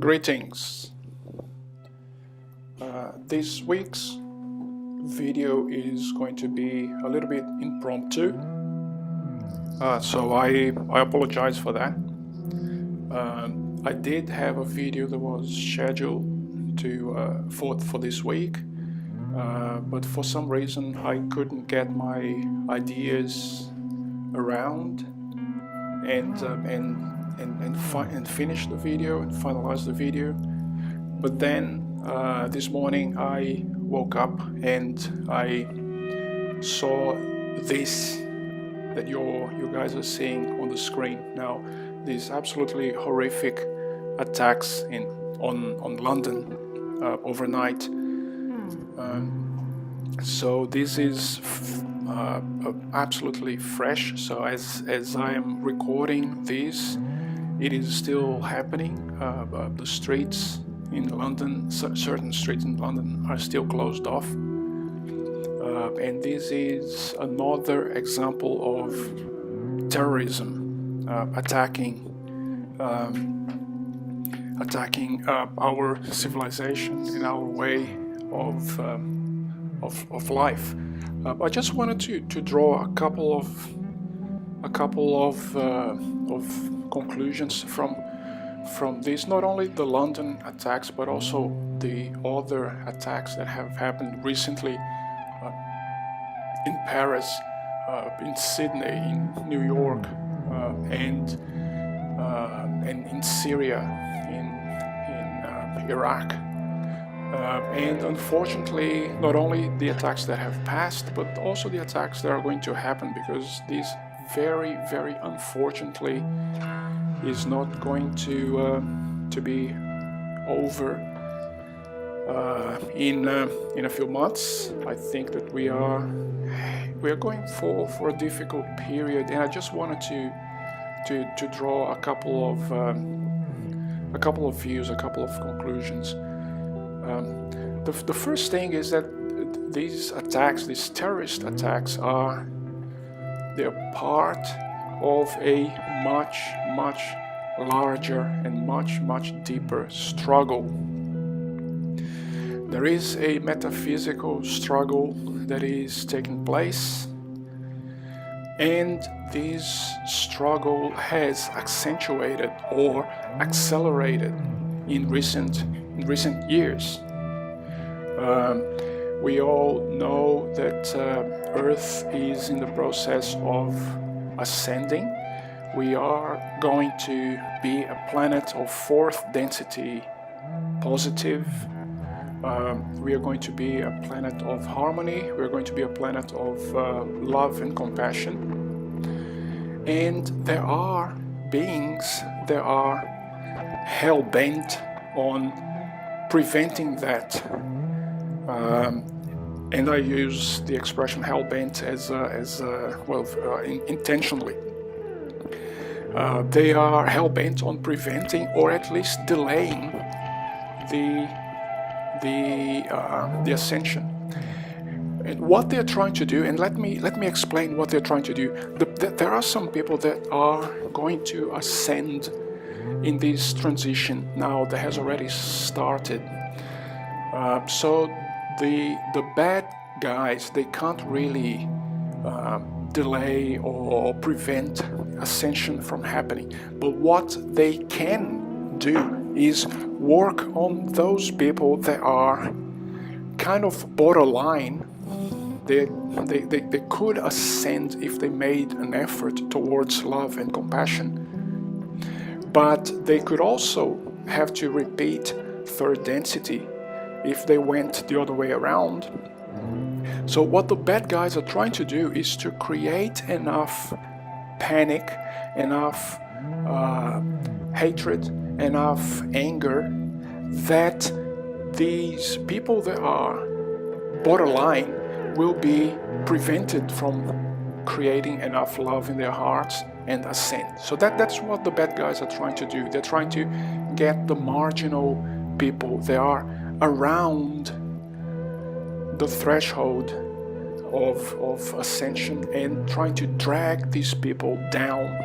Greetings. This week's video is going to be a little bit impromptu, so I apologize for that. I did have a video that was scheduled to for this week, but for some reason I couldn't get my ideas around and finish the video and finalize the video. But then this morning I woke up and I saw this that you guys are seeing on the screen now. These absolutely horrific attacks on London overnight. So this is absolutely fresh. So as I am recording this, it is still happening. The streets in London, certain streets in London are still closed off. And this is another example of terrorism attacking our civilization and our way of life. I just wanted to draw a couple of conclusions from this, not only the London attacks but also the other attacks that have happened recently in Paris, in Sydney, in New York, and in Syria, in Iraq. And unfortunately, not only the attacks that have passed, but also the attacks that are going to happen, because this very, very unfortunately is not going to be over in a few months. I think that we are going for a difficult period, and I just wanted to draw a couple of views, a couple of conclusions. The first thing is that these attacks, these terrorist attacks, they're part of a much larger and much deeper struggle. There is a metaphysical struggle that is taking place, and this struggle has accentuated or accelerated in recent years. We all know that Earth is in the process of ascending. We are going to be a planet of fourth density positive. We are going to be a planet of harmony. We are going to be a planet of love and compassion. And there are beings that are hell-bent on preventing that. And I use the expression hell-bent intentionally. They are hell-bent on preventing, or at least delaying, the ascension. And what they're trying to do, and let me explain what they're trying to do. There are some people that are going to ascend in this transition now that has already started. So the bad guys, they can't really delay or prevent ascension from happening. But what they can do is work on those people that are kind of borderline. They could ascend if they made an effort towards love and compassion, but they could also have to repeat third density if they went the other way around. So what the bad guys are trying to do is to create enough panic, enough hatred, enough anger, that these people that are borderline will be prevented from creating enough love in their hearts and ascend. So that's what the bad guys are trying to do. They're trying to get the marginal people that are around the threshold of ascension and trying to drag these people down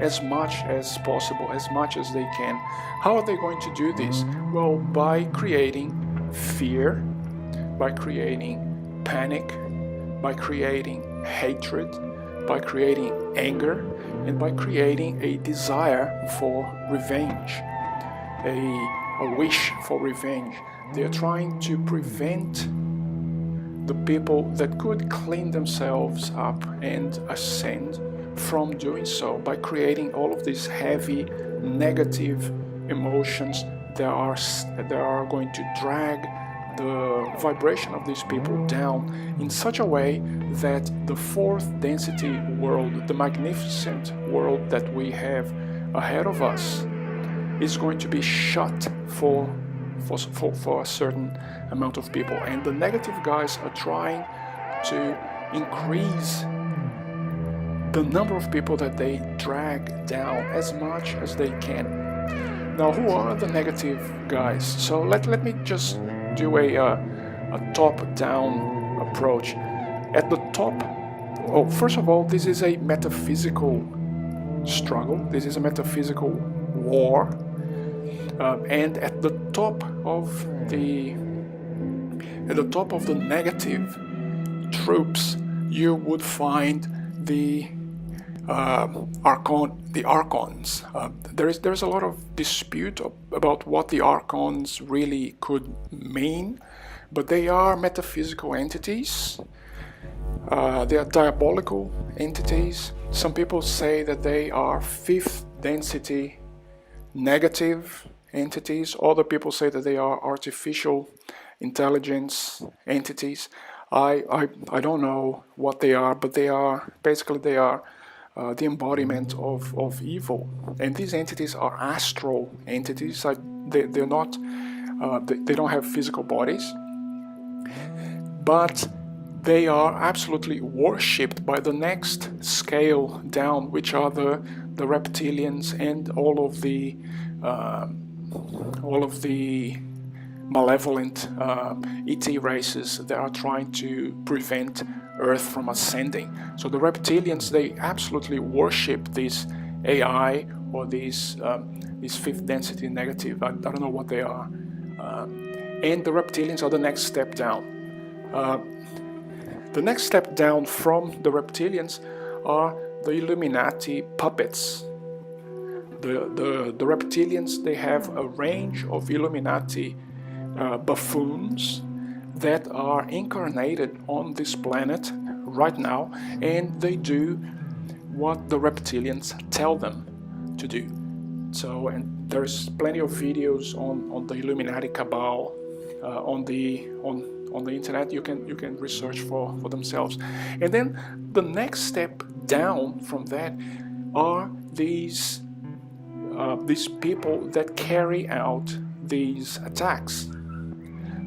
as much as possible, as much as they can. How are they going to do this? Well, by creating fear, by creating panic, by creating hatred, by creating anger, and by creating a desire for revenge, a wish for revenge. They are trying to prevent the people that could clean themselves up and ascend from doing so, by creating all of these heavy negative emotions that are going to drag the vibration of these people down in such a way that the fourth density world, the magnificent world that we have ahead of us, is going to be shut for a certain amount of people. And the negative guys are trying to increase the number of people that they drag down as much as they can. Now, who are the negative guys? So let me just do a top-down approach. At the top, first of all, this is a metaphysical struggle. This is a metaphysical war. And at the top of the negative troops, you would find the archons. There's a lot of dispute about what the archons really could mean, but they are metaphysical entities. They are diabolical entities. Some people say that they are fifth density negative entities. Other people say that they are artificial intelligence entities. I don't know what they are, but they are the embodiment of evil. And these entities are astral entities. They're not. They don't have physical bodies, but they are absolutely worshipped by the next scale down, which are the reptilians and all of the malevolent ET races that are trying to prevent Earth from ascending. So the reptilians, they absolutely worship this AI or these fifth density negative. I don't know what they are. And the reptilians are the next step down. The next step down from the reptilians are the Illuminati puppets. The reptilians, they have a range of Illuminati buffoons that are incarnated on this planet right now, and they do what the reptilians tell them to do. So, and there's plenty of videos on the Illuminati Cabal on the internet. You can research for themselves. And then the next step down from that are these people that carry out these attacks.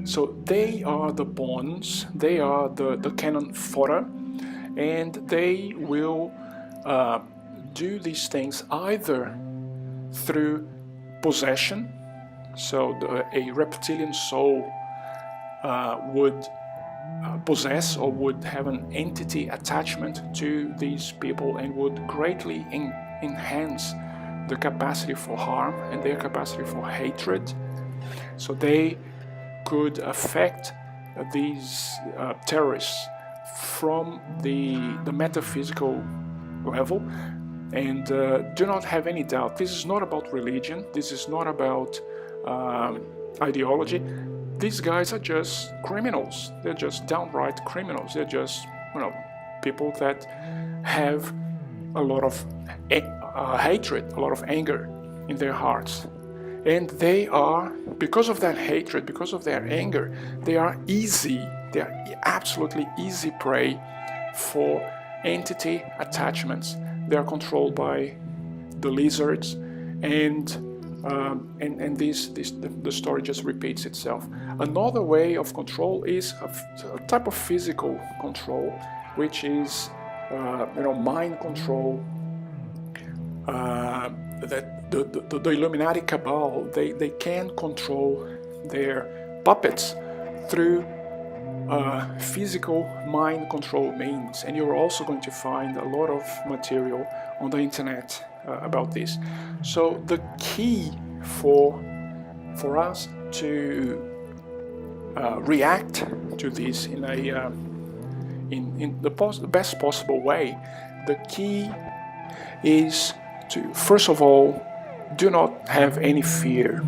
So they are the pawns, they are the cannon fodder, and they will do these things either through possession. So a reptilian soul would possess or would have an entity attachment to these people and would greatly enhance the capacity for harm and their capacity for hatred. So they could affect these terrorists from the metaphysical level. And do not have any doubt, this is not about religion, this is not about ideology. These guys are just criminals. They're just downright criminals. They're just, people that have a lot of hatred, a lot of anger in their hearts. And they are, because of that hatred, because of their anger, they are absolutely easy prey for entity attachments. They are controlled by the lizards, and the story just repeats itself. Another way of control is a type of physical control, which is mind control. That the Illuminati Cabal, they can control their puppets through physical mind control means. And you're also going to find a lot of material on the internet about this. So the key for us to react to this in a in the best possible way, the key is to, first of all, do not have any fear.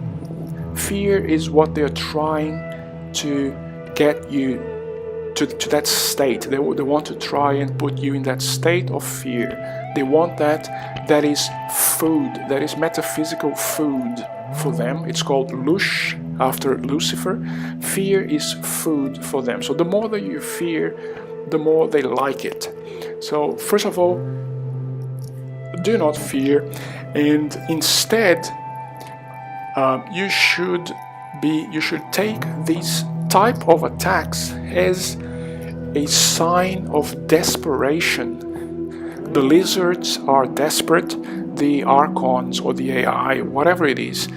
Fear is what they're trying to get you to that state. They want to try and put you in that state of fear. They want that is food, that is metaphysical food for them. It's called Lush, after Lucifer. Fear is food for them. So the more that you fear, the more they like it. So first of all, do not fear, and instead you should take these type of attacks as a sign of desperation. The lizards are desperate, the archons or the AI, whatever it is,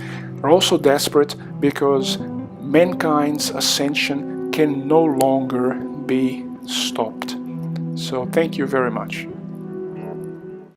are also desperate because mankind's ascension can no longer be stopped. So thank you very much.